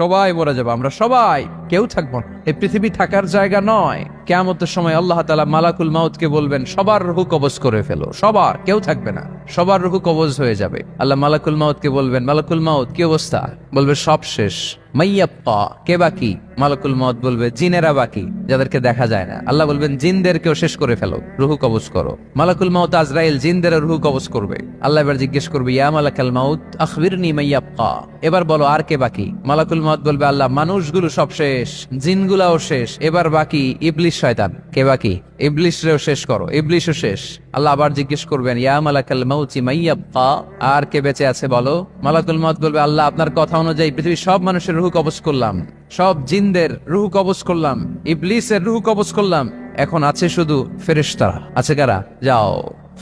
সবাই মরে যাবো, আমরা সবাই, কেউ থাকবো না। এই পৃথিবী থাকার জায়গা নয়। কিয়ামতের সময় আল্লাহ তাআলা মালাকুল মাউতকে বলবেন, সবার রূহ কবজ করে ফেলো, সবার, কেউ থাকবে না, সবার রূহ কবজ হয়ে যাবে। আল্লাহ মালাকুল মাউতকে বলবেন, মালাকুল মাউত কি অবস্থা? বলবে সব শেষ। মাইয়াপ্পা, কে বাকি? মালাকুল মাউত বলবে জিনেরা বাকি, যাদেরকে দেখা যায় না। আল্লাহ বলবেন জিনদেরকেও শেষ করে ফেলো, রূহ কবজ করো। মালাকুল মাউত আজরাইল জিনদের রূহ কবজ করবে। আল্লাহ এবার জিজ্ঞেস করবে, ইয়া মালাকাল মাউত আখবিরনি মাইয়াপ্পা, এবার বলো আর কে বাকি? মালাকুল মাউত বলবে, আল্লাহ মানুষগুলো সব শেষ, জিনগুলাও শেষ, এবার বাকি ইবলিস শয়তান। কে বাকি? ইবলিসরেও শেষ করো, ইবলিসও শেষ। আল্লাহ আবার জিজ্ঞেস করবেন, ইয়া মালাকাল মাউতি মাইয়াব্বা, আর কে বেঁচে আছে বলো? মালাকুল মাউত বলবে, আল্লাহ আপনার কথা অনুযায়ী পৃথিবীর সব মানুষের রূহ কবজ করলাম, সব জিনদের রূহ কবজ করলাম, ইবলিসের রূহ কবজ করলাম, এখন আছে শুধু ফেরেশতারা। আছে কারা? যাও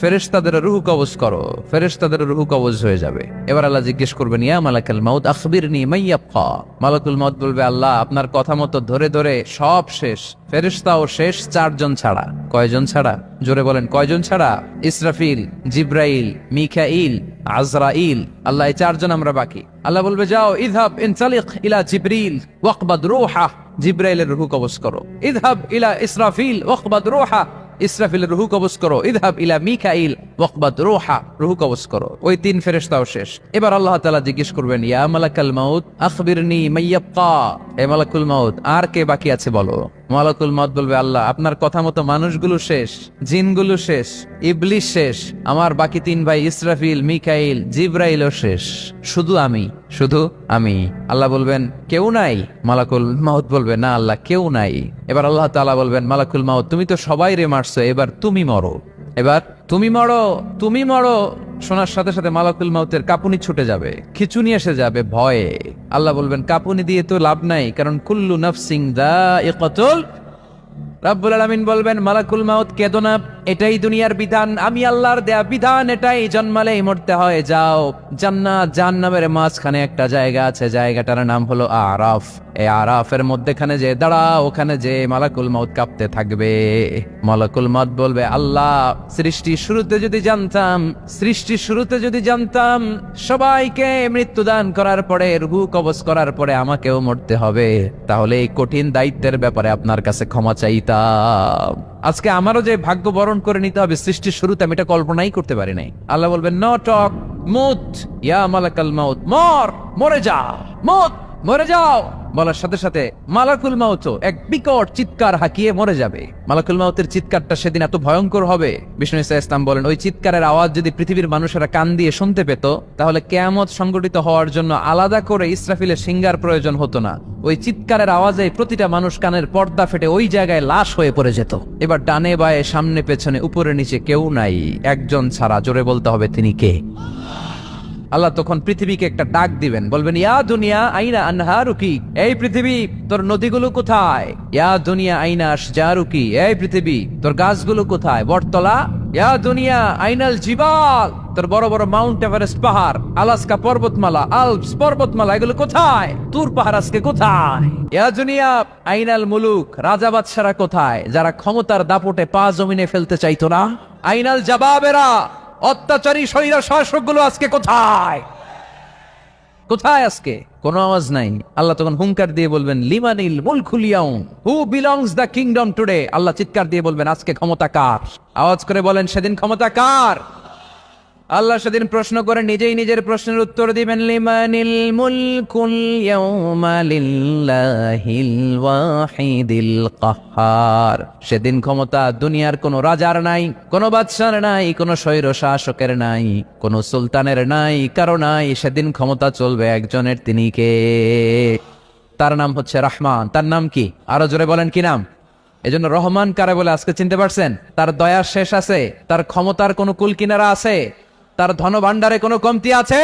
ফেরেশতাদের রূহ কবজ করো, ফেরেশতাদের রূহ কবজ হয়ে যাবে। এবার আল্লাহ জিজ্ঞেস করবেন, ইয়া মালাকাল মাউত আখবিরনি মাইয়াব্বা। মালাকুল মাউত বলবে, আল্লাহ আপনার কথা মতো ধরে ধরে সব শেষ, ফেরেশতাও শেষ, 4 জন ছাড়া। কয়জন ছাড়া? জোরে বলেন, কয়জন ছাড়া? ইসরাফিল, জিব্রাইল, মিকাইল, আজরাইল। আল্লাহ এই 4 জন আমরা বাকি। আল্লাহ বলবে, যাও ইযহাব ইনতালিক ইলা জিবরিল ওয়াকবাদ রূহা, জিব্রাইলের রূহ কবজ করো। ইযহাব ইলা ইসরাফিল ওয়াকবাদ রূহা, ইসরাফিলের রূহ কবজ করো। ইযহাব ইলা মিকাইল ওয়াকবাদ রূহা, রূহ কবজ করো। ওই 3 ফেরেশতাও শেষ। এবার আল্লাহ তাআলা জিজ্ঞেস করবেন, ইয়া মালাকাল মাউত আখবিরনি মাইয়াব্বা, এ মালাকুল মাউত আর কে বাকি আছে বলো? মালাকুল মাউত বলবে, আল্লাহ আপনার কথা মতো মানুষগুলো শেষ, জিনগুলো শেষ, ইবলিস শেষ, আমার বাকি 3 ভাই ইসরাফিল, মিকাইল, জিব্রাইলও শেষ, শুধু আমি, শুধু আমি। আল্লাহ বলবেন, কেউ নাই? মালাকুল মাউত বলবে, না আল্লাহ কেউ নাই। এবার আল্লাহ তাআলা বলবেন, মালাকুল মাউত তুমি তো সবাই রে মারছো, এবার তুমি মরো, এবার তুমি মরো, তুমি মরো। শোনার সাথে সাথে মালাকুল মাউতের কাঁপুনি ছুটে যাবে, খিচুনি এসে যাবে ভয়ে। আল্লাহ বলবেন, কাঁপুনি দিয়ে তো লাভ নাই, কারণ কুল্লু নাফসিন যায়িকাতুল। রাব্বুল আলামিন বলবেন, মালাকুল মাউত কেঁদো না, এটাই দুনিয়ার বিধান, আমি আল্লাহর দেয়া বিধান, এটাই, জন্মালেই মরতে হয়। যাও, জান্নাত জাহান্নামের মাঝখানে একটা জায়গা আছে, জায়গাটার নাম হলো আরাফ। এই আরাফের মধ্যখানে যে দাঁড়াও, ওখানে যে মালাকুল মাউত কাঁপতে থাকবে। মালাকুল মাউত বলবে, আল্লাহ সৃষ্টির শুরুতে যদি জানতাম, সৃষ্টির শুরুতে যদি জানতাম সবাইকে মৃত্যুদান করার পরে, রূহ কবজ করার পরে আমাকেও মরতে হবে, তাহলে এই কঠিন দায়িত্বের ব্যাপারে আপনার কাছে ক্ষমা চাইতাম। আজকে আমারও যে ভাগ্য বরণ করে নিতে হবে সৃষ্টির শুরুতে, আমি এটা কল্পনাই করতে পারি নাই। আল্লাহ বলবেন, নো টক, মুত ইয়া মালাকাল মাউত, মর, মরে যা, মুত, মরে যাও। বলার সাথে সাথে মালাকুল মাউত এক বিকট চিৎকার হাঁকিয়ে মরে যাবে। মালাকুল মাউতের চিৎকারটা সেদিন এত ভয়ঙ্কর হবে, বিষ্ণু ঈসা ইসলাম বলেন, ওই চিৎকারের আওয়াজ যদি পৃথিবীর মানুষেরা কান দিয়ে শুনতে পেত, তাহলে কিয়ামত সংগঠিত হওয়ার জন্য আলাদা করে ইসরাফিলের সিঙ্গার প্রয়োজন হতো না। ওই চিৎকারের আওয়াজে প্রতিটা মানুষ কানের পর্দা ফেটে ওই জায়গায় লাশ হয়ে পড়ে যেত। এবার ডানে বায়ে সামনে পেছনে উপরে নিচে কেউ নাই, একজন ছাড়া। জোরে বলতে হবে, তিনি কে? আল্লাহ তখন পৃথিবীকে একটা ডাক দিবেন, বলবেন, ইয়া দুনিয়া আইনা আনহারুকি, এই পৃথিবী তোর নদীগুলো কোথায়? ইয়া দুনিয়া আইনা আশজারুকি, এই পৃথিবী তোর গাছগুলো কোথায়? বটতলা। ইয়া দুনিয়া আইনাল জিবাল, তোর বড় বড় মাউন্ট এভারেস্ট পাহাড়, আলাস্কা পর্বতমালা, আলপস পর্বতমালা, এগুলো কোথায়? তুর পাহাড় আজকে কোথায়? ইয়া দুনিয়া আইনাল মুলুক, রাজা বাদশারা কোথায়, যারা ক্ষমতার দাপটে পা জমিনে ফেলতে চাইতো না? আইনাল জাবাবেরা, অত্যাচারী স্বৈর শাসকগুলো আজকে কোথায়? কোথায় আজকে? কোনো আওয়াজ নাই। আল্লাহ তখন হুঙ্কার দিয়ে বলবেন, লিমানিল মুলকুল ইয়াউম, who belongs the kingdom today. Allah চিৎকার দিয়ে বলবেন, আজকে ক্ষমতা কার? আওয়াজ করে বলেন, সেদিন ক্ষমতা কার? আল্লাহ সেদিন প্রশ্ন করে নিজেই নিজের প্রশ্নের উত্তর দিবেন, লিমানিল মুলকুল ইয়াউমা লিল্লাহিল ওয়াহিদিল কাহ্হার। সেদিন ক্ষমতা দুনিয়ার কোনো রাজার নাই, কোনো বাদশার নাই, কোনো স্বৈর শাসকের নাই, কোনো সুলতানের নাই, কারো নাই। সেদিন ক্ষমতা চলবে একজনের, তিনি কে? তার নাম হচ্ছে রহমান। তার নাম কি? আরো জোরে বলেন, কি নাম? এজন্য রহমান কারে বলে আজকে চিনতে পারছেন? তার দয়ার শেষ আছে? তার ক্ষমতার কোনো কুল কিনারা আছে? তার ধন ভান্ডারে কোনো কমতি আছে?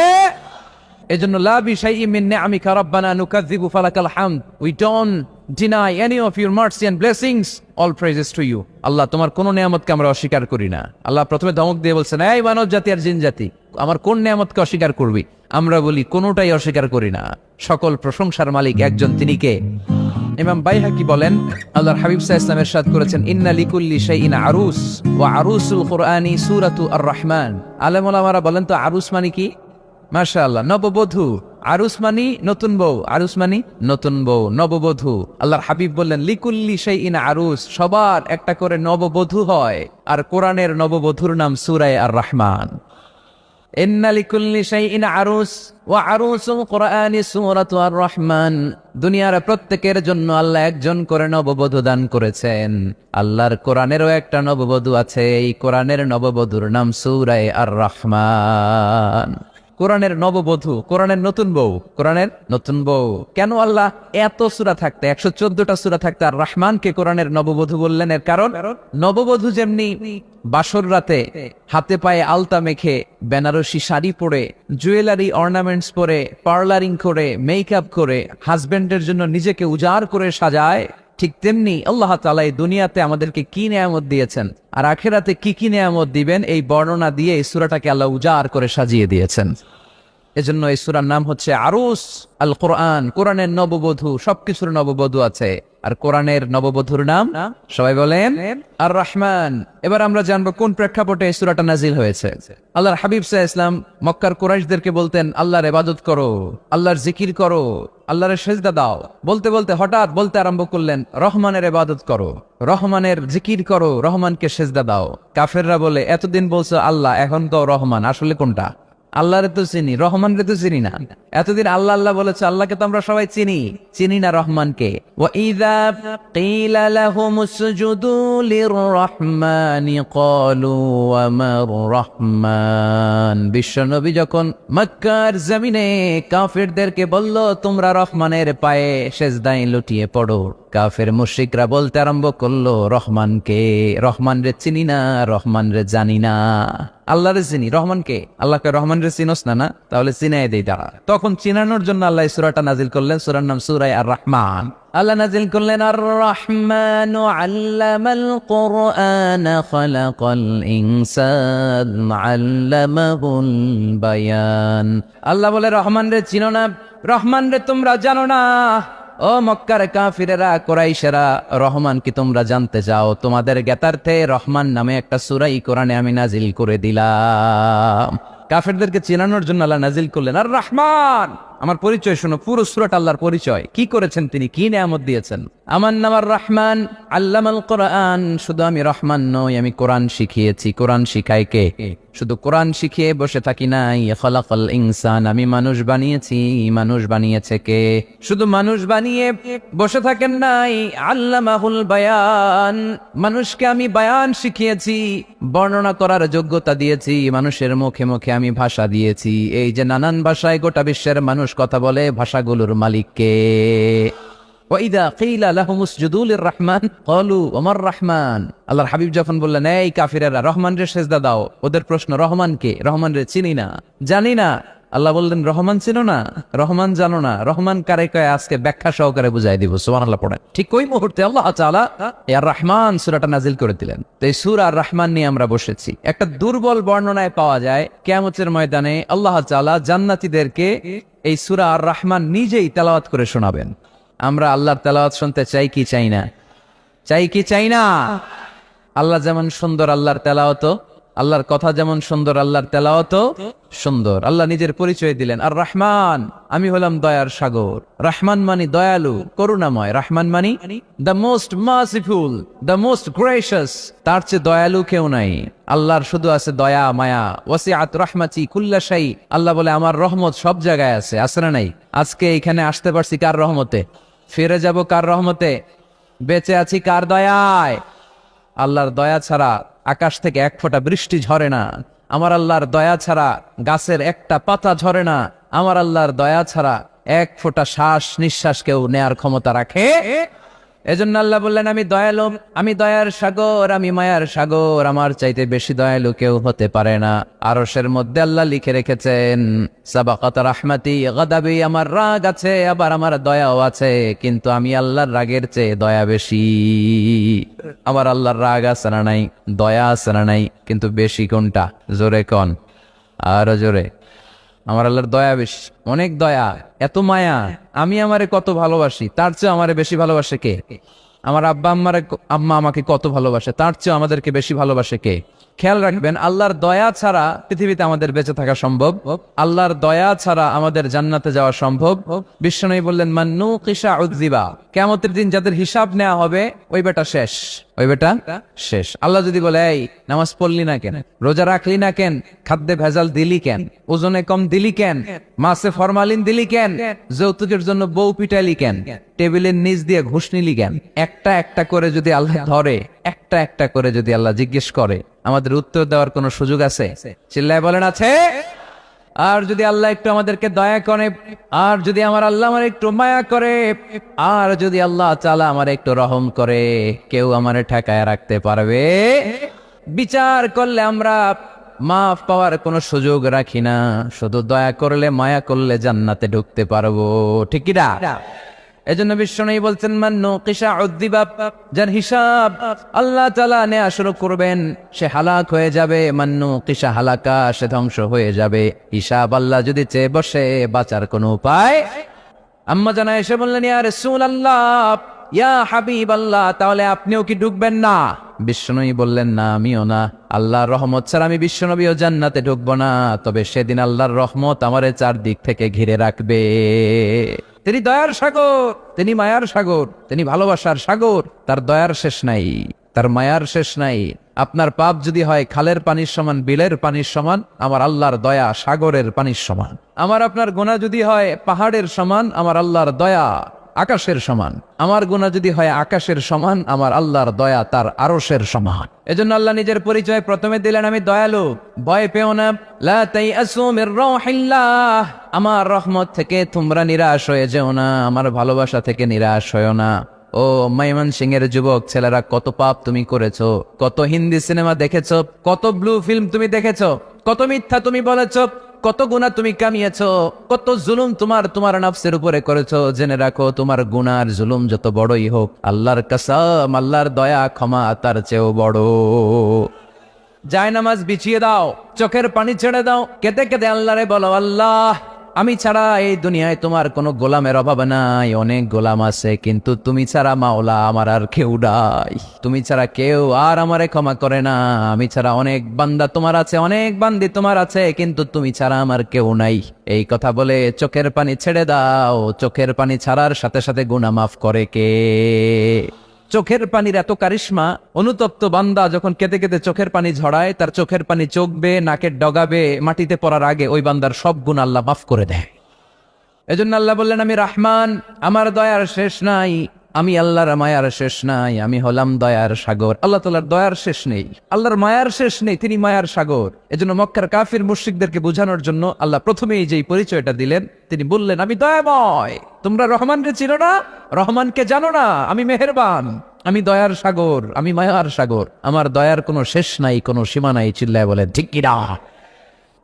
এজন্য লা বিশাইইন মিন নিআমিকা রাব্বানা নুকাযযিবু ফালাকাল হামদ, we don't deny any of your mercy and blessings, all praises to you. Allah তোমার কোন নিয়ামতকে আমরা অস্বীকার করি না। আল্লাহ প্রথমে ধমক দিয়ে বলছেন, এই মানব জাতি আর জিন জাতি, আমার কোন নিয়ামতকে অস্বীকার করবি? আমরা বলি কোনোটাই অস্বীকার করি না। সকল প্রশংসার মালিক একজন, তিনি কে? ইমাম বাইহাকি বলেন, আল্লাহর হাবিব সাল্লাল্লাহু আলাইহি ওয়াসাল্লাম ইরশাদ করেছেন, ইন্না লিকুল্লি শাইইন আরুস ওয়া আরুসুল কুরআনি সূরাতু আর রহমান। আলেম ওলামারা বলেন তো আরুস মানে কি? মাশাআল্লাহ, নববধূ। আরুস মানি নতুন বউ, আরুস মানি নতুন বউ, নববধূ। আল্লাহর হাবিব বললেন লিকুল্লি শাইইন আরুস, সবার একটা করে নববধূ হয়। আর কোরআনের নববধূর নাম সূরা আর রহমান। ইন্না লিকুল্লি শাইইন আরুস ওয়া আরুসুল কোরআনি সূরাতু আর রহমান। দুনিয়ার প্রত্যেকের জন্য আল্লাহ একজন করে নববধূ দান করেছেন। আল্লাহর কোরআনেরও একটা নববধূ আছে, এই কোরআনের নববধূর নাম সূরা আর রহমান। কোরআনের নববধূ, কোরআনের নতুন বউ, কোরআনের নতুন বউ। কেন আল্লাহ এত সূরা থাকতে, 114টা সূরা থাকতে আর রহমানকে কোরআনের নববধূ বললেন? এর কারণ নববধূ যেমনি বাসর রাতে হাতে পায়ে আলতা মেখে, বেনারসি শাড়ি পরে, জুয়েলারি অর্নামেন্টস পরে, পার্লারিং করে, মেকআপ করে হাজবেন্ডের জন্য নিজেকে উজাড় করে সাজায়, ঠিক তেমনি আল্লাহ তাআলা এই দুনিয়াতে আমাদেরকে কি নেয়ামত দিয়েছেন আর আখিরাতে কি কি নেয়ামত দিবেন, এই বর্ণনা দিয়ে এই সূরাটাকে আল্লাহ উজাড় করে সাজিয়ে দিয়েছেন। এজন্য এই সূরার নাম হচ্ছে আরুস আল কোরআন, কোরআনের নববধূ। সবকিছুর নববধূ আছে, আর কোরআনের নববধূর নাম সবাই বলেন আর রহমান। এবার আমরা জানবো কোন প্রেক্ষাপটে এই সূরাটা নাজিল হয়েছে। আল্লাহর হাবিব সাল্লাল্লাহু আলাইহি ওয়াসাল্লাম মক্কার কুরাইশদেরকে বলতেন আল্লাহর ইবাদত করো, আল্লাহর জিকির করো, আল্লাহর সেজদা দাও। বলতে বলতে হঠাৎ বলতে আরম্ভ করলেন রহমানের ইবাদত করো, রহমানের জিকির করো, রহমানকে সেজদা দাও। কাফেররা বলে এতদিন বলছো আল্লাহ, এখন তো রহমান, আসলে কোনটা? আল্লাহরে তো চিনি, রহমানরে তো চিনি না। এতদিন আল্লাহ আল্লাহ বলেছে, আল্লাহকে তো আমরা সবাই চিনি, চিনি না রহমানকে। ওয়া ইযা কিলা লাহুমুসজুদু লিররহমানি ক্বালু ওয়া মার রহমান। বিশ্বনবী যখন মক্কার জমিনে কাফেরদেরকে বলল তোমরা রহমানের পায়ে সেজদায় লুটিয়ে পড়ো, কাফের মুশরিকরা বলতে আরম্ভ করলো রহমানকে, রহমান রে চিনি না, রহমান রে জানি না। আল্লাহ রে চিনি, রহমানকে, আল্লাহকে রহমান রে চিনোস না, না তাহলে চিনাই দেই দাঁড়া। তখন চিনানোর জন্য আল্লাহ এই সূরাটা নাজিল করলেন, সূরার নাম সূরা আর রহমান। আল্লাহ নাজিল করলেন আর রহমান আল্লামাল কোরআন খালাকাল ইনসান আল্লামাহুল বায়ান। আল্লাহ বলে রহমান রে চিনো না, রহমান রে তোমরা জানো না। ও মক্কার কাফিরেরা, কুরাইশেরা, রহমান কি তোমরা জানতে চাও? তোমাদের জ্ঞাতার্থে রহমান নামে একটা সূরা কোরআনে আমি নাজিল করে দিলাম। কাফেরদেরকে চেনানোর জন্য আল্লাহ নাজিল করলেন আর রহমান। আমার পরিচয় শোনো, পুরো সূরাটা আল্লাহর পরিচয়, কি করেছেন তিনি, কি নিয়ামত দিয়েছেন। আমার নাম আর রহমান আল্লামাল কোরআন। শুধু আমি রহমান নই, আমি কোরআন শিখিয়েছি। কোরআন শিখায় কে? শুধু কোরআন শিখিয়ে বসে থাকি নাই। খালাকাল ইনসান, আমি মানুষ বানিয়েছি। মানুষ বানিয়েছে কে? শুধু মানুষ বানিয়ে বসে থাকেন নাই। আল্লামাহুল বায়ান, মানুষকে আমি বায়ান শিখিয়েছি, বর্ণনা করার যোগ্যতা দিয়েছি। মানুষের মুখে মুখে আমি ভাষা দিয়েছি। এই যে নানান ভাষায় গোটা বিশ্বের মানুষ কথা বলে, ভাষাগুলোর মালিক কে? ওয়াইদা কিলা লাহুমুসজুদু লিররহমান ক্বালু ওয়া মার রহমান। আল্লাহর হাবিব যখন বললেন এই কাফিরেরা রহমান রে সেজদা দাও, ওদের প্রশ্ন রহমান কে? রহমান রে চিনি না, জানি না। আল্লাহ বললেন রহমান চিনো না, রহমান জানো না, রহমান কারে কয় আজকে ব্যাখ্যা সহকারে বুঝাই দিব। সুবহানাল্লাহ পড়েন। ঠিক ওই মুহূর্তে আল্লাহ তাআলা আর রহমান সূরাটা নাজিল করে দিলেন। তো এই সূরা আর রহমান নিয়ে আমরা বসেছি। একটা দুর্বল বর্ণনায় পাওয়া যায় কিয়ামতের ময়দানে আল্লাহ তাআলা জান্নাতীদেরকে এই সূরা আর রহমান নিজেই তেলাওয়াত করে শোনাবেন। আমরা আল্লাহর তেলাওয়াত শুনতে চাই কি চাই না? চাই কি চাই না? আল্লাহ যেমন সুন্দর, আল্লাহর তেলাওয়াত, আল্লাহর কথা যেমন সুন্দর, আল্লাহর তেলাওয়াত সুন্দর। আল্লাহ নিজের পরিচয় দিলেন আর রহমান, আমি হলাম দয়ার সাগর। রহমান মানি দয়ালু, করুণাময়। রহমান মানি the most merciful, the most gracious. তার চেয়ে দয়ালু কেউ নাই। আল্লাহর শুধু আছে দয়া মায়া। ওয়াসিআত রাহমাতি কুল্লা শাই। আল্লাহ বলে আমার রহমত সব জায়গায় আছে। আছে না নাই? আজকে এখানে আসতে পারছি কার রহমতে? ফিরে যাব কার রহমতে? বেঁচে আছি কার দয়ায়? আল্লাহর দয়া ছাড়া আকাশ থেকে এক ফোঁটা বৃষ্টি ঝরে না। আমার আল্লাহর দয়া ছাড়া গাছের একটা পাতা ঝরে না। আমার আল্লাহর দয়া ছাড়া এক ফোঁটা শ্বাস নিঃশ্বাস কেউ নেয়ার ক্ষমতা রাখে? এজন্য আল্লাহ বললেন আমি দয়ালু, আমি দয়ার সাগর, আমি মায়ার সাগর। আমার চাইতে বেশি দয়ালু কেউ হতে পারে না। আরশের মধ্যে আল্লাহ লিখে রেখেছেন সাবাকাত রাহমাতি গাদাবি, আমার রাগ আছে আবার আমার দয়াও আছে, কিন্তু আমি আল্লাহর রাগের চেয়ে দয়া বেশি। আমার আল্লাহর রাগ আছে না নাই? দয়া আছে না নাই? কিন্তু বেশি কোনটা? জোরে কোন, আরো জোরে। আমার আল্লাহর দয়া বেশি, অনেক দয়া, এত মায়া। আমি আমারে কত ভালোবাসি, তার চেয়ে আমারে বেশি ভালোবাসে কে? আমার আম্মা আমাকে কত ভালোবাসে, তার চেয়ে আমাদেরকে বেশি ভালোবাসে কে? খেয়াল রাখবেন, আল্লাহর দয়া ছাড়া পৃথিবীতে আমাদের বেঁচে থাকা সম্ভব, আল্লাহর দয়া ছাড়া আমাদের জান্নাতে যাওয়া সম্ভব। বিশ্বনবী বললেন, মান্নু কিসা উযিবা, কিয়ামতের দিন যাদের হিসাব নেওয়া হবে ওই বেটা শেষ, ওই বেটা শেষ। আল্লাহ যদি বলে, এই নামাজ পড়লি না কেন, রোজা রাখলি না কেন, খাদ্যে ভেজাল দিলি কেন, ওজনে কম দিলি কেন, মাছে ফরমালিন দিলি কেন, যৌতুকের জন্য বউ পিটাইলি কেন, টেবিলের নিচ দিয়ে ঘুষ নিলি কেন, একটা একটা করে যদি আল্লাহ ধরে, একটা একটা করে যদি আল্লাহ জিজ্ঞেস করে, আমাদের উত্তর দেওয়ার কোনো সুযোগ আছে? চিল্লায় বলেন আছে? আর যদি আল্লাহ একটু আমাদেরকে দয়া করে, আর যদি আমার আল্লাহ আমার একটু মায়া করে, আর যদি আল্লাহ তাআলা আমার একটু রহম করে, কেউ আমারে ঠেকায় রাখতে পারবে? বিচার করলে আমরা মাফ পাওয়ার কোনো সুযোগ রাখি না, শুধু দয়া করলে মায়া করলে জান্নাতে ঢুকতে পারবো, ঠিক কি না? এজন্য বিশ্বনবী বলছেন, মান্নু কিসা উযিবা, যার হিসাব আল্লাহ তাআলা নেওয়া শুরু করবেন সে হালাক হয়ে যাবে। মান্নু কিসা হালাকা, সে ধ্বংস হয়ে যাবে। হিসাব আল্লাহ যদি চেয়ে বসে, বাঁচার কোনো উপায়? আম্মা জানা এসে বললেন, ইয়া রাসূলুল্লাহ, ইয়া হাবিবাল্লাহ, তাহলে আপনিও কি ঢুকবেন না? বিশ্বনবী বললেন, না, আমিও না। আল্লাহর রহমত ছাড়া আমি বিশ্বনবীও জান্নাতে ঢুকবো না, তবে সেদিন আল্লাহর রহমত আমারে চারদিক থেকে ঘিরে রাখবে। তিনি দয়ার সাগর, তিনি মায়ার সাগর, তিনি ভালোবাসার সাগর। তার দয়ার শেষ নাই, তার মায়ার শেষ নাই। আপনার পাপ যদি হয় খালের পানির সমান, বিলের পানির সমান, আমার আল্লাহর দয়া সাগরের পানির সমান। আমার আপনার গুনাহ যদি হয় পাহাড়ের সমান, আমার আল্লাহর দয়া আকাশের সমান। আমার গুনাহ যদি হয় আকাশের সমান, আমার আল্লাহর দয়া তার আরশের সমান। এজন্য আল্লাহ নিজের পরিচয় প্রথমে দিলেন, আমি দয়ালু, ভয় পেও না। লা তাইআসু মির রাহিল্লাহ, আমার রহমত থেকে তোমরা নিরাশ হয়ে যেও না, আমার ভালোবাসা থেকে নিরাশ হয়েও না। ও ময়মনসিংহের যুবক ছেলেরা, কত পাপ তুমি করেছো, কত হিন্দি সিনেমা দেখেছো, কত ব্লু ফিল্ম তুমি দেখেছো, কত মিথ্যা তুমি বলেছো, কত গুনাহ তুমি কামিয়েছো, কত জুলুম তোমার নফসের উপরে করেছো। জেনে রাখো, তোমার গুনার জুলুম যত বড়ই হোক, আল্লাহর কসম, আল্লাহর দয়া ক্ষমা তার চেয়েও বড়। জায়নামাজ বিছিয়ে দাও, চোখের পানি ছেড়ে দাও, কেঁদে কেঁদে আল্লাহরে বলো, আল্লাহ, আমি ছাড়া এই দুনিয়ায় তোমার কোনো গোলামের অভাব নাই, অনেক গোলাম আছে, কিন্তু তুমি ছাড়া মাওলা আমার আর কেউ নাই। তুমি ছাড়া কেউ আর আমারে ক্ষমা করে না। আমি ছাড়া অনেক বান্দা তোমার আছে, অনেক বান্দি তোমার আছে, কিন্তু তুমি ছাড়া আমার কেউ নাই। এই কথা বলে চোখের পানি ছেড়ে দাও। চোখের পানি ছাড়ার সাথে সাথে গুনাহ মাফ করে কে? চোখের পানির এত কারিশমা, অনুতপ্ত বান্দা যখন কেঁদে কেঁদে চোখের পানি ঝরায়, তার চোখের পানি চোখবে, নাকের ডগাবে, মাটিতে পড়ার আগে ওই বান্দার সব গুনাহ আল্লাহ মাফ করে দেয়। এজন্য আল্লাহ বললেন, আমি রহমান, আমার দয়ার শেষ নাই। আমি আল্লাহর মায়ার শেষ নাই, আমি হলাম দয়ার সাগর। আল্লাহ তাআলার দয়ার শেষ নেই, আল্লাহর মায়ার শেষ নেই, তিনি মায়ার সাগর। এজন্য মক্কার কাফির মুশরিকদেরকে বোঝানোর জন্য আল্লাহ প্রথমেই যেই পরিচয়টা দিলেন, তিনি বললেন, আমি দয়াময়। তোমরা রহমানকে চিনো না, রহমানকে জানো না, আমি মেহেরবান, আমি দয়ার সাগর, আমি মায়ার সাগর। আমার দয়ার কোনো শেষ নাই, কোনো সীমা নাই। চিল্লায় বলেন ঠিক কি না?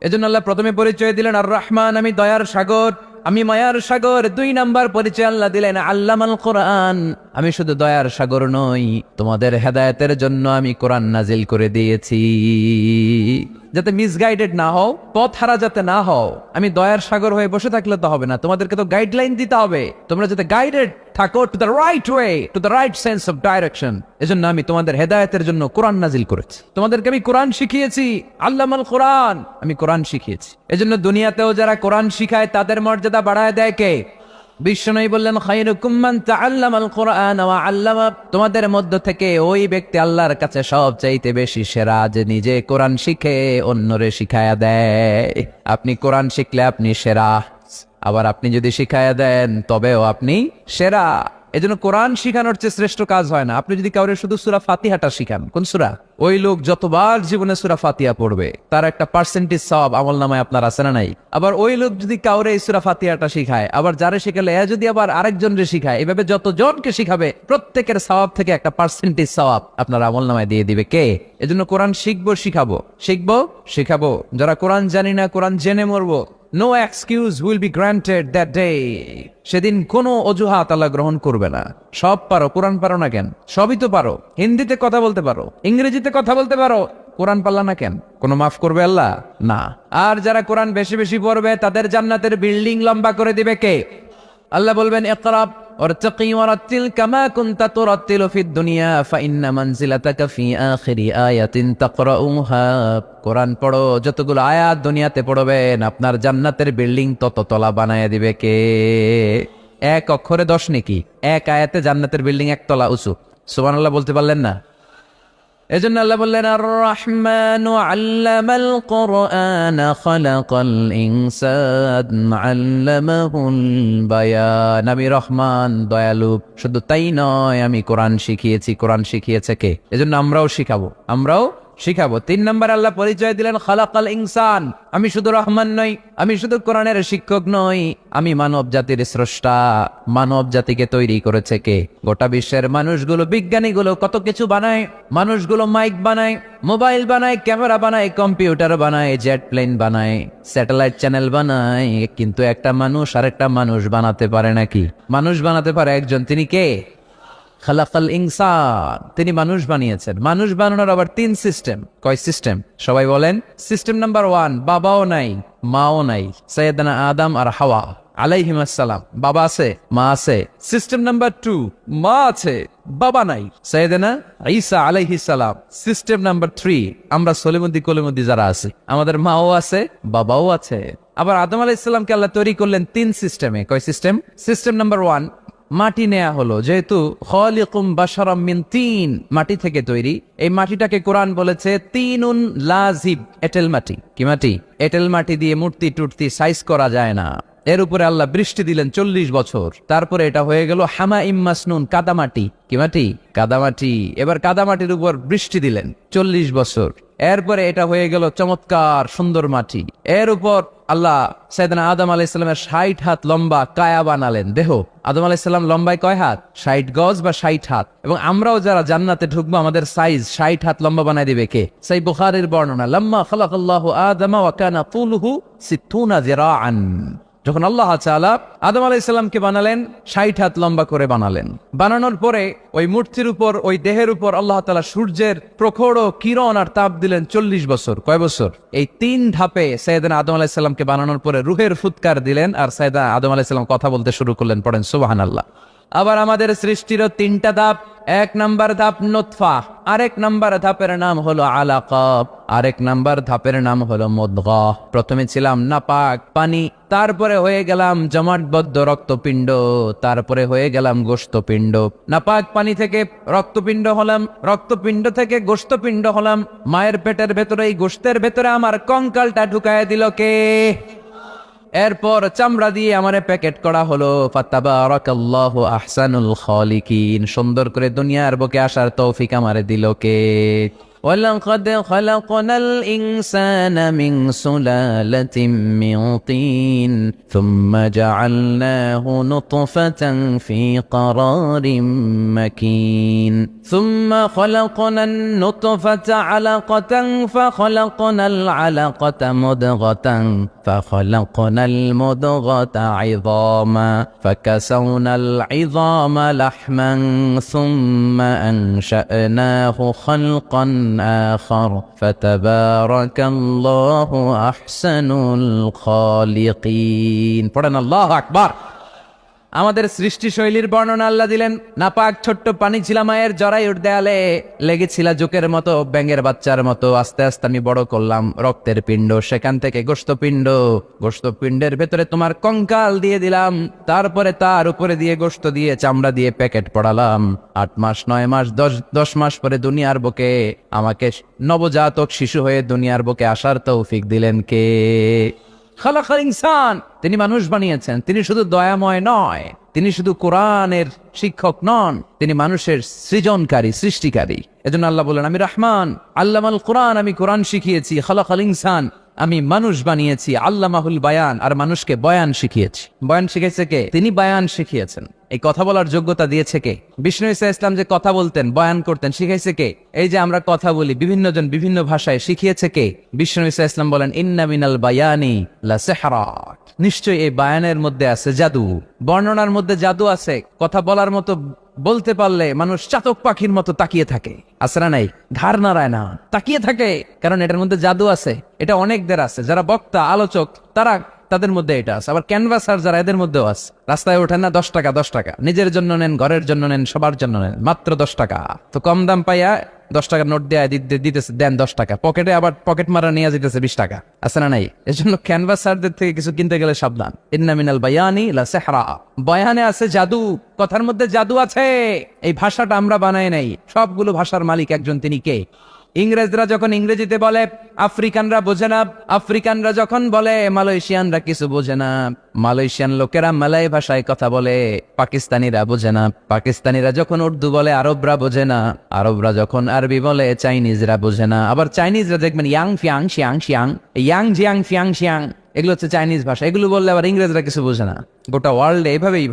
এজন্য আল্লাহ প্রথমে পরিচয় দিলেন আর রহমান, আমি দয়ার সাগর, আমি মায়ার সাগর। 2 নাম্বার পরিচয় আল্লাহ দিলেন আল্লামাল কোরআন, আমি শুধু দয়ার সাগর নই, তোমাদের হেদায়েতের জন্য আমি কোরআন নাজিল করে দিয়েছি, যাতে মিসগাইডেড না হও, পথ হারা যাতে না হও। আমি দয়ার সাগর হয়ে বসে থাকলে তো হবে না, তোমাদেরকে তো গাইডলাইন দিতে হবে, তোমরা যাতে গাইডেড থাকো to the right way, to the right sense of direction. এজন্য আমি তোমাদের হেদায়েতের জন্য কোরআন নাজিল করেছি, তোমাদেরকে আমি কোরআন শিখিয়েছি। আল্লামাল কোরআন, আমি কোরআন শিখিয়েছি। এজন্য দুনিয়াতেও যারা কোরআন শিখায় তাদের মর্যাদা বাড়ায় দেয় কে? বিশ্বনবী বললেন, খায়রুকুম মান তাআল্লামাল কোরআন ওয়া আল্লামা, তোমাদের মধ্য থেকে ওই ব্যক্তি আল্লাহর কাছে সবচাইতে বেশি সেরা, যে নিজে কোরআন শিখে অন্যরে শিখায়া দেয়। আপনি কোরআন শিখলে আপনি সেরা, আবার আপনি যদি শিখায়া দেন তবেও আপনি সেরা। এজন্য কোরআন শিখানোর চেয়ে শ্রেষ্ঠ কাজ হয় না। আপনি যদি কাউরে শুধু সূরা ফাতিহাটা শিখান, কোন সূরা, ওই লোক যতবার জীবনে সূরা ফাতিহা পড়বে তার একটা পার্সেন্টেজ সওয়াব আমলনামায় আপনার আছে না নাই? আবার ওই লোক যদি কাউরে এই সূরা ফাতিহাটা শিখায়, আবার যারে শিখালে এ যদি আবার আরেকজনরে শিখায়, এভাবে যতজনকে শিখাবে প্রত্যেকের সওয়াব থেকে একটা পার্সেন্টেজ সওয়াব আপনার আমলনামায় দিয়ে দিবে কে? এজন্য কোরআন শিখবো, শিখাবো, শিখবো, শিখাবো। যারা কোরআন জানি না, কোরআন জেনে মরবো, no excuse will be granted that day. সেদিন কোনো অজুহাত আল্লাহ গ্রহণ করবে না। সব পারো, কোরআন পারো না কেন? সবই তো পারো। হিন্দিতে কথা বলতে পারো, ইংরেজিতে কথা বলতে পারো, কোরআন পারলা না কেন? কোনো মাফ করবে আল্লাহ? না। আর যারা কোরআন বেশি বেশি পড়বে তাদের জান্নাতের বিল্ডিং লম্বা করে দিবে কে? আল্লাহ বলবেন, ইকরা ওয়ারতাকি ওয়ারাত্তিল কামা কুনতা তুরাত্তিলু ফিদ দুনিয়া ফাইন্না মানজিলাতাকা ফি আখিরি আয়াতিন তাকরাউহা। কোরআন পড়ো, যতগুলো আয়াত দুনিয়াতে পড়বেন আপনার জান্নাতের বিল্ডিং তত তলা বানায় দিবে কে? এক অক্ষরে 10 নেকি, এক আয়াতে জান্নাতের বিল্ডিং একতলা উঁচু। সুবহানাল্লাহ বলতে পারলেন না? এজন্য আল্লাহ বললেন আর রহমানু আল্লামাল কুরআন খালাকাল ইনসান আল্লামাহুল বায়ান। আমি রহমান, দয়ালু। শুধু তাই নয়, আমি কোরআন শিখিয়েছি। কোরআন শিখিয়েছে কে? এজন্য আমরাও শিখাবো। 3 নম্বর আল্লাহ পরিচয় দিলেন খালাকাল ইনসান। আমি শুধু রহমান নই, আমি শুধু কোরআনের শিক্ষক নই, আমি মানব জাতির স্রষ্টা। মানব জাতিকে তৈরি করেছে কে? গোটা বিশ্বের মানুষগুলো, বিজ্ঞানীগুলো কত কিছু বানায়। মানুষগুলো মাইক বানায়, মোবাইল বানায়, ক্যামেরা বানায়, কম্পিউটার বানায়, জেট প্লেন বানায়, স্যাটেলাইট চ্যানেল বানায়, কিন্তু একটা মানুষ আরেকটা মানুষ বানাতে পারে নাকি? মানুষ বানাতে পারে একজন, তিনি কে? খালাকাল ইনসান, তিনি মানুষ বানিয়েছেন। মানুষ বানানোর আবার 3 সিস্টেম। কয় সিস্টেম? সবাই বলেন। সিস্টেম নাম্বার 1, বাবাও নাই মাও নাই। সাইয়েদনা আদম আর হাওয়া আলাইহিস সালাম, বাবা আছে মা আছে। সিস্টেম নাম্বার 2, মা আছে বাবা নাই। সাইয়েদনা ঈসা আলাইহিস সালাম। সিস্টেম নাম্বার 3, আমরা সলিমুদ্দি কলিমুদ্দি যারা আছি, আমাদের মাও আছে বাবাও আছে। আবার আদম আলাইহিস সালামকে আল্লাহ তৈরি করলেন 3 সিস্টেমে। কয় সিস্টেম? সিস্টেম নাম্বার 1, মাটি নেয়া হলো, যেহেতু খালিকুম বাশারাম মিন তিন, মাটি থেকে তৈরি। এই মাটিটাকে কোরআন বলেছে তিনুন লাজিব, এঁটেল মাটি। কি মাটি? এঁটেল মাটি দিয়ে মূর্তি টুর্তি সাইজ করা যায় না। এর উপরে আল্লাহ বৃষ্টি দিলেন 40 বছর, তারপরে এটা হয়ে গেল হামা ইম্মাসনুন, কাদামাটি। কি মাটি? কাদামাটি। এবার কাদামাটির উপর বৃষ্টি দিলেন 40 বছর, এরপরে এটা হয়ে গেল চমৎকার সুন্দর মাটি। এর উপর আল্লাহ সাইয়েদনা আদম আলাইহিস সালামের 60 হাত লম্বা কায়া বানালেন, দেহ। আদম আলাইহিস সালাম লম্বায় কয় হাত? 60 গজ বা 60 হাত। এবং আমরাও যারা জান্নাতে ঢুকবো আমাদের সাইজ 60 হাত লম্বা বানাই দিবে কে? সেই বুখারীর বর্ণনা, লাম্মা খালাকাল্লাহু আদামা ওয়া কানা তুলুহু 60 যিরাআন। যখন আল্লাহ তাআলা আদম আলাইহিস সালামকে বানালেন, 60 হাত লম্বা করে বানালেন। বানানোর পরে ওই মূর্তির উপর, ওই দেহের উপর আল্লাহ তাআলা সূর্যের প্রখর কিরণ আর তাপ দিলেন 40 বছর। কয় বছর? এই 3 ধাপে সাইয়েদনা আদম আলাইহিস সালামকে বানানোর পরে রূহের ফুৎকার দিলেন, আর সাইয়েদনা আদম আলাইহিস সালাম কথা বলতে শুরু করলেন। পড়েন সুবহানাল্লাহ। আবার আমাদের সৃষ্টিরও 3টা ধাপ। 1 নাম্বার ধাপ নুতফা, আরেক নাম্বার ধাপের নাম হলো আলাকা, আরেক নাম্বার ধাপের নাম হলো মুদগাহ। প্রথমে ছিলাম নাপাক পানি, তারপরে হয়ে গেলাম জমাটবদ্ধ রক্তপিণ্ড, তারপরে হয়ে গেলাম গোশতপিণ্ড। নাপাক পানি থেকে রক্তপিণ্ড হলাম, রক্তপিণ্ড থেকে গোশতপিণ্ড হলাম। মায়ের পেটের ভেতরে, এই গোশতের ভেতরে আমার কঙ্কালটা ঢুকায় দিল কে? এরপর চামড়া দিয়ে আমারে প্যাকেট করা হলো। ফাতাবারাকাল্লাহু আহসানুল খালিকিন, সুন্দর করে দুনিয়ার বুকে আসার তৌফিক আমারে দিল কে? ওয়ালাকাদ খালাকনাল ইনসানা মিন সুলালাতিন মিন তিন সুম্মা জাআলনাহু নুতফাতান ফি ক্বারারিন মাকিন সুম্মা খালাকনান নুতফাতা আলাকাতান ফাখালাকনাল আলাকাতা মুদগাতান ফাখালাকনাল মুদগাতা ইযামা ফাকাসাওনাল ইযামা লাহমান সুম্মা আনশা'নাহু খালকান آخر فتبارك الله أحسن الخالقين। পড়েন আল্লাহু আকবার। আমাদের সৃষ্টি শৈলীর বর্ণনা আল্লাহ দিলেন। নাপাক ছোট্ট পানি ছিল মায়ের জরায়ুর দেয়ালে, লেগেছিল জোকের মতো, ব্যাঙের বাচ্চার মতো। আস্তে আস্তে আমি বড় করলাম রক্তের পিণ্ড, সেখান থেকে গোশতপিণ্ড, গোশতপিণ্ডের ভেতরে তোমার কঙ্কাল দিয়ে দিলাম, তারপরে তার উপরে দিয়ে গোশত দিয়ে চামড়া দিয়ে প্যাকেট পড়ালাম। 8 মাস 9 মাস 10 মাস পরে দুনিয়ার বুকে আমাকে নবজাতক শিশু হয়ে দুনিয়ার বুকে আসার তৌফিক দিলেন কে? খালাকাল ইনসান, তিনি মানুষ বানিয়েছেন। তিনি শুধু দয়াময় নয়, তিনি শুধু কোরআনের শিক্ষক নন, তিনি মানুষের সৃজনকারী, সৃষ্টিকারী। এজন্য আল্লাহ বলেন আমি রহমান, আল্লামাল কোরআন, আমি কোরআন শিখিয়েছি। খালাকাল ইনসান, আমি মানুষ বানিয়েছি। আল্লামাহুল বায়ান, আর মানুষকে বয়ান শিখিয়েছি। বয়ান শিখেছে কে? তিনি বয়ান শিখিয়েছেন। এই কথা বলার যোগ্যতা দিয়েছে কে? বিষ্ণু ঈসা ইসলাম যে কথা বলতেন, বয়ান করতেন, শিখাইছে কে? এই যে আমরা কথা বলি বিভিন্ন জন বিভিন্ন ভাষায়, শিখিয়েছে কে? বিষ্ণু ঈসা ইসলাম বলেন ইন্না মিনাল বায়ানি লা সিহরা, নিশ্চয়ই এই বায়ানের মধ্যে আছে জাদু, বর্ণনার মধ্যে জাদু আছে। কথা বলার মতো, বলতে পারলে মানুষ চাতক পাখির মতো তাকিয়ে থাকে, আছে না নাই? ঘাড় নাড়ায় না, তাকিয়ে থাকে, কারণ এটার মধ্যে জাদু আছে। এটা অনেকদের আছে, যারা বক্তা আলোচক, তারা তাদের মধ্যে এটা আছে। আবার ক্যানভাসার যারা, এদের মধ্যেও আছে। রাস্তায় ওঠেন না, 10 টাকা 10 টাকা, নিজের জন্য নেন, ঘরের জন্য নেন, সবার জন্য নেন, মাত্র 10 টাকা। তো কম দাম পাইয়া 10 টাকার নোট দেয়া দিতেছে, দেন 10 টাকা, পকেটে আবার পকেট মারা নিয়ে যেতেছে 20 টাকা, আছে না নাই? এজন্য ক্যানভাসারদের থেকে কিছু কিনতে গেলে সাবধান। ইন্না মিনাল বায়ানি লা সিহরা, বয়ানে আছে জাদু, কথার মধ্যে জাদু আছে। এই ভাষাটা আমরা বানাই নাই, সবগুলো ভাষার মালিক একজন, তিনি কে? ইংরেজরা যখন ইংরেজিতে বলে আফ্রিকানরা বোঝে না, আফ্রিকানরা যখন বলে মালয়েশিয়ানরা কিছু বোঝে না, মালয়েশিয়ান লোকেরা মালয় ভাষায় কথা বলে, পাকিস্তানিরা বোঝে না, পাকিস্তানিরা যখন উর্দু বলে আরবরা বোঝে না, আরবরা যখন আরবি বলে চাইনিজরা বোঝে না। আবার চাইনিজরা দেখবেন ইয়াং ফিয়াং শিয়াং শিয়াং, ইয়াং জিয়াং ফিয়াং শিয়াং, এগুলো হচ্ছে চাইনিজ ভাষা। এগুলো বললে আবার ইংরেজরা কিছু বোঝে না। গোটা ওয়ার্ল্ডে এভাবেই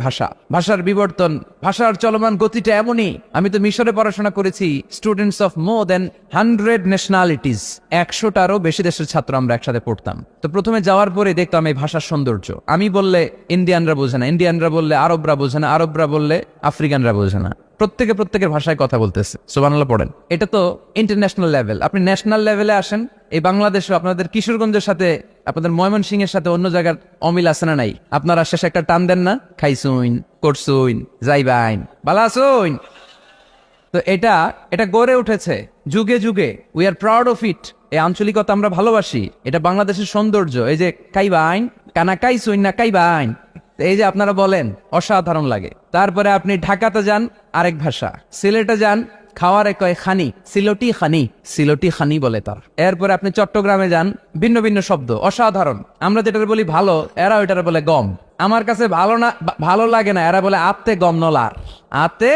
ভাষার বিবর্তন, ভাষার চলমান গতিটা এমনই। আমি তো মিশরে পড়াশোনা করেছি, students of more than 100 nationalities, 100টারও বেশি দেশের ছাত্র আমরা একসাথে পড়তাম। তো প্রথমে যাওয়ার পরে দেখতাম এই ভাষার সৌন্দর্য। আমি বললে ইন্ডিয়ানরা বোঝে না, ইন্ডিয়ানরা বললে আরবরা বোঝে না, আরবরা বললে আফ্রিকানরা বোঝে না। প্রত্যেকের ভাষায় কথা বলতেছে, সুবহানাল্লাহ পড়েন। এটা তো ইন্টারন্যাশনাল লেভেল। আপনি ন্যাশনাল লেভেলে আসেন, এই বাংলাদেশে আপনাদের কিশোরগঞ্জের সাথে, আপনাদের ময়মনসিং এর সাথে অন্য জায়গার অমিল আছে না নাই? আপনারা শেষে একটা টান দেন না, খাইছুইন, করছুইন, যাইবাইন, বালা আসুইন। তো এটা গড়ে উঠেছে যুগে যুগে। We are proud of it. এই আঞ্চলিকতা আমরা ভালোবাসি, এটা বাংলাদেশের সৌন্দর্য। এই যে কাইবাইন, কানা কাইছুইন না কাইবাইন, এই যে আপনারা বলেন, অসাধারণ লাগে। তারপরে আপনি ঢাকাতে যান, আরেক ভাষা। সিলেটে যান, খাওয়ারে কয় খানি, সিলটি খানি, সিলটি খানি বলে তার। এরপরে আপনি চট্টগ্রামে যান, ভিন্ন ভিন্ন শব্দ, অসাধারণ। আমরা যেটা বলি ভালো, এরা ওইটারে বলে গম। আমার কাছে ভালো লাগে না, এরা বলে আত্তে গম নলার, আত্তে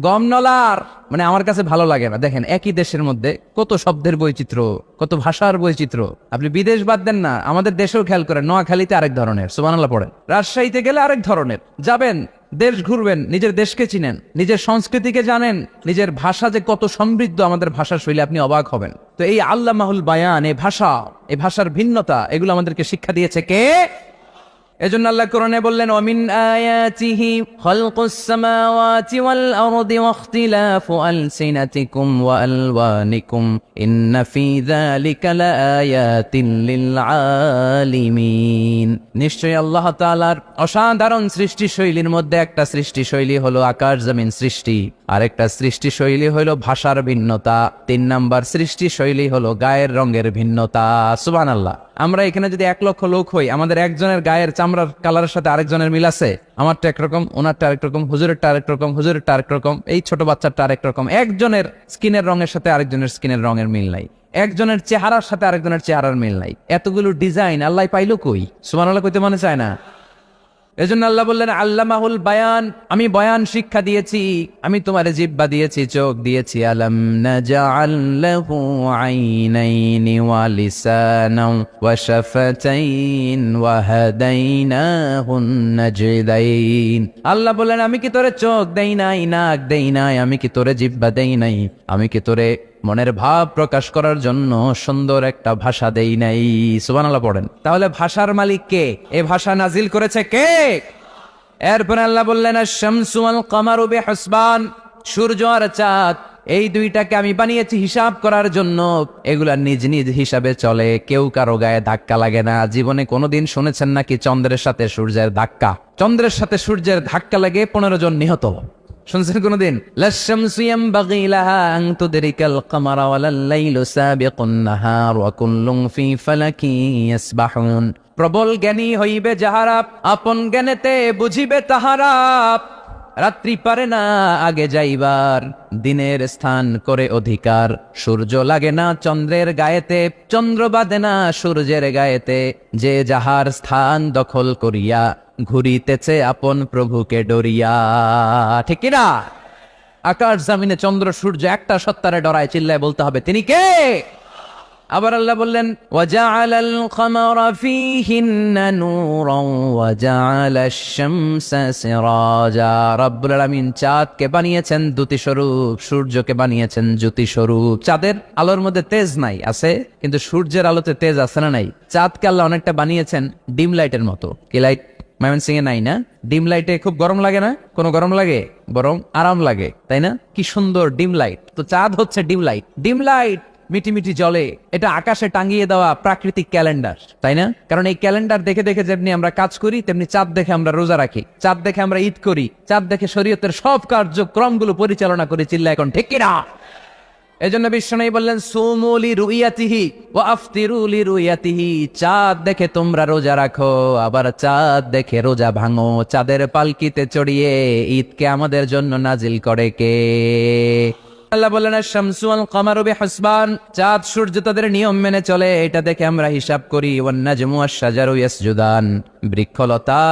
গম নলার, মানে আমার কাছে ভালো লাগে না। দেখেন, একই দেশের মধ্যে কত শব্দের বৈচিত্র্য, কত ভাষার বৈচিত্র্য। আপনি বিদেশ বাদ দেন না, আমাদের দেশেও খেয়াল করেন। নোয়াখালীতে আরেক ধরনের, সুবহানাল্লাহ পড়েন। রাজশাহীতে গেলে আরেক ধরনের। যাবেন, দেশ ঘুরবেন, নিজের দেশকে চিনেন, নিজের সংস্কৃতিকে জানেন, নিজের ভাষা যে কত সমৃদ্ধ, আমাদের ভাষা শৈলী, আপনি অবাক হবেন। তো এই আল্লামাহুল বায়ান, এই ভাষার ভিন্নতা, এগুলো আমাদেরকে শিক্ষা দিয়েছে কে? এজন্য আল্লাহ কোরআনে বললেন, ওয়ামিন আয়াতিহি খালকুস সামাওয়াতি ওয়াল আরদি ওয়াখতিলাফু আলসিনাতিকুম ওয়া আলওয়ানিকুম ইন্না ফি যালিকা লাআয়াতিন লিল আলিমিন। নিশ্চয়ই আল্লাহ তাআলার অসাধারণ সৃষ্টি শৈলীর মধ্যে একটা সৃষ্টি শৈলী হলো আকাশ জমিন সৃষ্টি, আরেকটা সৃষ্টি শৈলী হলো ভাষার ভিন্নতা, 3 নাম্বার সৃষ্টি শৈলী হলো গায়ের রঙের ভিন্নতা। সুবহানাল্লাহ। আমরা এখানে যদি 1 লক্ষ লোক হই, আমাদের একজনের গায়ের চামড়ার কালারের সাথে আরেকজনের মিল আছে? আমারটা একরকম, ওনারটা আরেক রকম, হুজুরেরটা আরেক রকম, হুজুরেরটা আরেক রকম, এই ছোট বাচ্চারটা আরেক রকম। একজনের স্কিনের রঙের সাথে আরেকজনের স্কিনের রঙের মিল নাই, একজনের চেহারার সাথে আরেকজনের চেহারার মিল নাই। এতগুলো ডিজাইন আল্লাহ পাইলো কই? সুবহানাল্লাহ কইতে মনে চায় না? এজন্য আল্লাহ বললেন আল্লামাহুল বায়ান, আমি বয়ান শিক্ষা দিয়েছি, আমি তোমার জিহ্বা দিয়েছি, চোখ দিয়েছি। আলাম নাজআল লাহু আইনাইনি ওয়া লিসানান ওয়া শাফাতাইন ওয়া হাদাইনাহুন নাজদাইন। আল্লাহ বললেন, আমি কি তোরে চোখ দেই নাই, নাক দেই নাই, আমি কি তোরে জিহ্বা দেই নাই, আমি কি তোরে মনের ভাব প্রকাশ করার জন্য সুন্দর একটা ভাষা দেই নাই? সুবহানাল্লাহ পড়েন। তাহলে ভাষার মালিক কে? এ ভাষা নাজিল করেছে কে? এরপর আল্লাহ বললেন, আশ-শামসু ওয়াল কামারু বিহুসবান, সূর্য আর চাঁদ, এই দুইটাকে আমি বানিয়েছি হিসাব করার জন্য। এগুলা নিজ নিজ হিসাবে চলে, কেউ কারো গায়ে ধাক্কা লাগে না। জীবনে কোনোদিন শুনেছেন নাকি চন্দ্রের সাথে সূর্যের ধাক্কা? চন্দ্রের সাথে সূর্যের ধাক্কা লাগে 15 জন নিহত। শুনছেন কোনদিন? লাশ-শামসু ইয়ানবাগি লাহা আন তুদরিকাল কামারা ওয়ালাল লাইলু সাবিকুন নাহার ওয়া কুল্লুন ফি ফালাকিন ইয়াসবাহুন। প্রবল জ্ঞানী হইবে যাহারা, আপন জ্ঞানেতে বুঝিবে তাহারা। রাত্রি পারে না আগে যাইবার, দিনের স্থান করে অধিকার। সূর্য লাগে না চন্দ্রের গায়েতে, চন্দ্র বাঁধে না সূর্যের গায়েতে। যে যাহার স্থান দখল করিয়া, ঘুরিতেছে আপন প্রভুকে ডরিয়া। ঠিক কিনা? আকাশ জমিনে চন্দ্র সূর্য একটা সত্তারে ডরায়, চিল্লায় বলতে হবে তিনি কে? আবার আল্লাহ বললেন, ওয়াজআলাল কামারা ফীহিন্না নূরান ওয়াজআলাশ শামসা সিরাজা। রব্বুল আলামিন চাঁদকে বানিয়েছেন দ্যুতি স্বরূপ, সূর্যকে বানিয়েছেন জ্যোতি স্বরূপ। চাঁদের আলোর মধ্যে তেজ নাই, আছে, কিন্তু সূর্যের আলোতে তেজ আছে না নাই? চাঁদকে আল্লাহ অনেকটা বানিয়েছেন ডিম লাইটের মতো। কি লাইট ময়মনসিং এ নাই না? ডিম লাইটে খুব গরম লাগে না? কোনো গরম লাগে? বরং আরাম লাগে, তাই না? কি সুন্দর ডিম লাইট। তো চাঁদ হচ্ছে ডিম লাইট। ডিম লাইট মিটি মিটি জলে, এটা আকাশে টাঙিয়ে দেওয়া প্রাকৃতিক ক্যালেন্ডার, তাই না? কারণ এই ক্যালেন্ডার দেখে দেখে যেমনি আমরা কাজ করি, তেমনি চাঁদ দেখে আমরা রোজা রাখি, চাঁদ দেখে আমরা ঈদ করি, চাঁদ দেখে শরীয়তের সব কার্যক্রমগুলো পরিচালনা করি। চিল্লা এখন ঠিক কিনা? এজন্য বিশ্বনবী বললেন সুমু লিরুইয়াতিহি ওয়া আফতিরু লিরুইয়াতিহি, চাঁদ দেখে তোমরা রোজা রাখো, আবার চাঁদ দেখে রোজা ভাঙো। চাঁদের পালকিতে চড়িয়ে ঈদকে আমাদের জন্য নাজিল করে কে? আল্লাহ বললেন আশ-শামসু ওয়াল কামারু বিহিসবান, চাঁদ সূর্য তাদের নিয়ম মেনে চলে, এটা দেখে আমরা হিসাব করি। ওয়ান নাজমু ওয়াশ-শাজারু ইয়াসজুদান, বৃক্ষলতা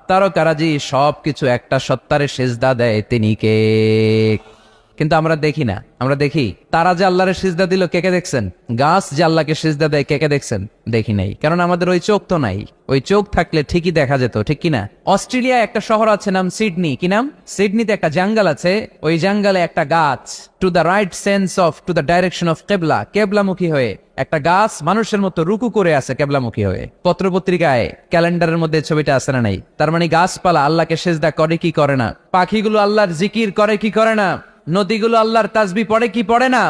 তারকারাজি সবকিছু একটা সত্তারে সিজদা দেয়, তিনি কে? কিন্তু আমরা দেখি না। আমরা দেখি তারা যে আল্লাহরে সিজদা দিল, কে কে দেখছেন? গাছ যে আল্লাহকে সিজদা দেয়, কে কে দেখছেন? দেখি নাই, কারণ আমাদের ওই চোখ তো নাই। ওই চোখ থাকলে ঠিকই দেখা যেত, ঠিক কিনা? অস্ট্রেলিয়ায় একটা শহর আছে নাম সিডনি, কি নাম? সিডনিতে একটা জঙ্গল আছে, ওই জঙ্গলে একটা গাছ to the right sense of to the direction of কেবলা, কেবলামুখী হয়ে একটা গাছ মানুষের মতো রুকু করে আছে কেবলামুখী হয়ে। পত্রপত্রিকায় ক্যালেন্ডারের মধ্যে ছবিটা আছে না নাই? তার মানে গাছপালা আল্লাহকে সিজদা করে কি করে না? পাখিগুলো আল্লাহর জিকির করে কি করে না? নদীগুলো আল্লাহর তাসবিহ পড়ে কি পড়ে না?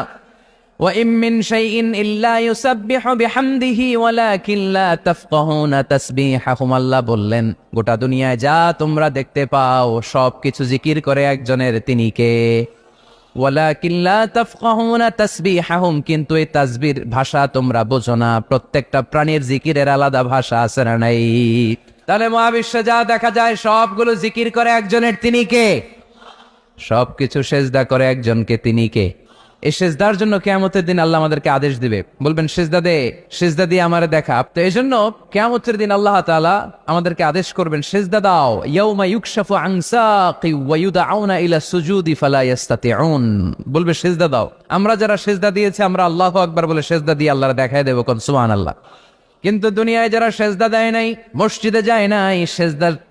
ওয়া ইম মিন শাইইন ইল্লা ইউসাব্বিহু বিহামদিহি ওয়ালাকিন লা তাফকাহুনা তাসবিহাহুম, আল্লাহ বললেন গোটা দুনিয়ায় যা তোমরা দেখতে পাও সবকিছু জিকির করে একজনের, তিনি কে? ওয়ালাকিন লা তাফকাহুনা তাসবিহাহুম, কিন্তু এই তাসবির ভাষা তোমরা বোঝো না। প্রত্যেকটা প্রাণীর জিকিরের আলাদা ভাষা আছে না নাই? তাহলে মহাবিশ্বে যা দেখা যায় সবগুলো জিকির করে একজনের, তিনি কে? সবকিছু সেজদা করে একজনকে, তিনি কে? এই সেজদার জন্য কিয়ামতের দিন আল্লাহ আমাদেরকে আদেশ দিবে, বলবেন সেজদা দে, সেজদা দিয়ে আমারে দেখা। তো এই জন্য কিয়ামতের দিন আল্লাহ তাআলা আমাদেরকে আদেশ করবেন সেজদা দাও। ইয়াউমা ইউকশাফু আন সাকি ওয়া ইউদআউনা ইলা সুজুদি ফালা ইস্তাতিউন, বলবে সেজদা দাও। আমরা যারা সেজদা দিয়েছি আমরা আল্লাহু আকবার বলে সেজদা দিয়ে আল্লাহর দেখায় দেব, কোন সুবহানাল্লাহ। কিন্তু দুনিয়ায় যারা সেজদা দেয় নাই, মসজিদে যায় নাই,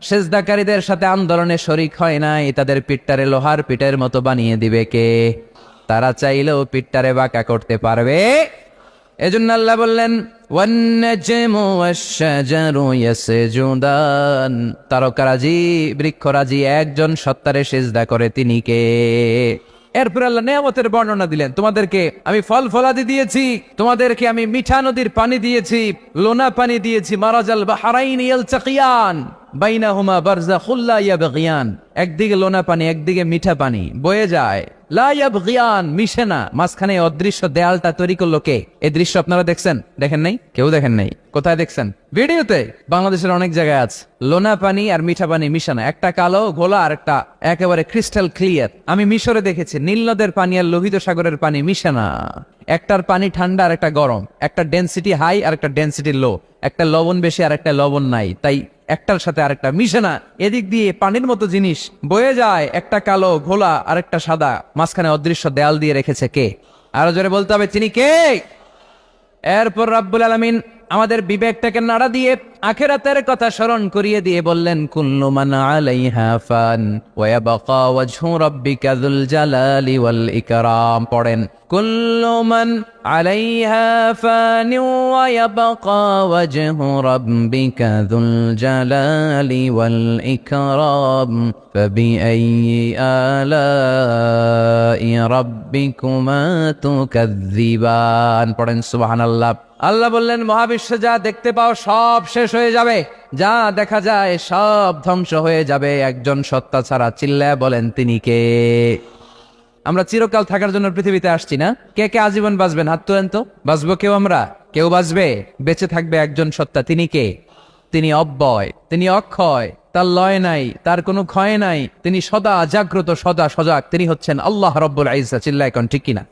সেজদাকারীদের সাথে আন্দোলনে শরিক হয় নাই, তাদের পিঠটারে লোহার পিঠের মতো বানিয়ে দিবে কে? তারা চাইলেও পিঠটারে বাঁকা করতে পারবে? এজন্য আল্লাহ বললেন ওয়ান নাজমু ওয়াশ-শাজারু ইয়াসজুদান, তারকারাজি বৃক্ষরাজি একজন সত্তারে সিজদা করে, তিনি কে? এরপর আল্লাহ নিয়ামতের বর্ণনা দিলেন, তোমাদেরকে আমি ফল ফলাদি দিয়েছি, তোমাদেরকে আমি মিঠা নদীর পানি দিয়েছি, লোনা পানি দিয়েছি, মারাজাল বাহরাইন ইয়ালতাকিয়ান বাইনাহুমা বারযাখুল লা ইয়াবগিয়ান, একদিকে লোনা পানি একদিকে মিঠা পানি বয়ে যায়, লা ইয়াবগিয়ান মিশে না, মাঝখানে অদৃশ্য দেয়ালটা তৈরি করলো কে? এই দৃশ্য আপনারা দেখছেন? দেখেন নাই? কেউ দেখেন নাই? কোথায় দেখছেন? ভিডিওতে। বাংলাদেশের অনেক জায়গায় আছে লোনা পানি আর মিঠা পানি মিশানো, একটা কালো ঘোলা আর একটা একেবারে ক্রিস্টাল ক্লিয়ার। আমি মিশরে দেখেছি নীল নদের পানি আর লোহিত সাগরের পানি মিশে না, একটার পানি ঠান্ডা আর একটা গরম, একটা ডেনসিটি হাই আর একটা ডেনসিটি লো, একটা লবণ বেশি আর একটা লবণ নাই, তাই একটার সাথে আরেকটা মিশে না। এদিক দিয়ে পানির মতো জিনিস বয়ে যায়, একটা কালো ঘোলা আর একটা সাদা, মাঝখানে অদৃশ্য দেয়াল দিয়ে রেখেছে কে? আরো জোরে বলতে হবে, তিনি কে? এরপর রাব্বুল আলামিন আমাদের বিবেকটাকে নাড়া দিয়ে আখিরাতের কথা স্মরণ করিয়ে দিয়ে বললেন কুল্লু মান আলাইহা ফান ওয়া ইয়াবকা ওয়াজহু রাব্বিকা যুল জালালি ওয়াল ইকরাম। পড়েন কুল্লু মান আলাইহা ফান ওয়া ইয়াবকা ওয়াজহু রাব্বিকা যুল জালালি ওয়াল ইকরাম ফাবিআইয়ি আলাই রাব্বিকুমা তুকাযযিবান। পড়েন সুবহানাল্লাহ। আল্লাহ বললেন মহাবিশ্বে যা দেখতে পাও সব শেষ হয়ে যাবে, যা দেখা যায় সব ধ্বংস হয়ে যাবে একজন সত্তা ছাড়া। চিল্লায় বলেন তিনি কে? আমরা চিরকাল থাকার জন্য পৃথিবীতে আসছি না? কে কে আজীবন বাঁচবেন? হাত তোলেন তো। বাঁচবো কেউ? আমরা কেউ বাঁচবে? বেঁচে থাকবে একজন সত্তা, তিনি কে? তিনি অব্যয়, তিনি অক্ষয়, তার লয় নাই, তার কোনো ক্ষয় নাই, তিনি সদা জাগ্রত, সদা সজাগ, তিনি হচ্ছেন আল্লাহ রব্বুল ইজ্জত। চিল্লায় কোন ঠিক কিনা?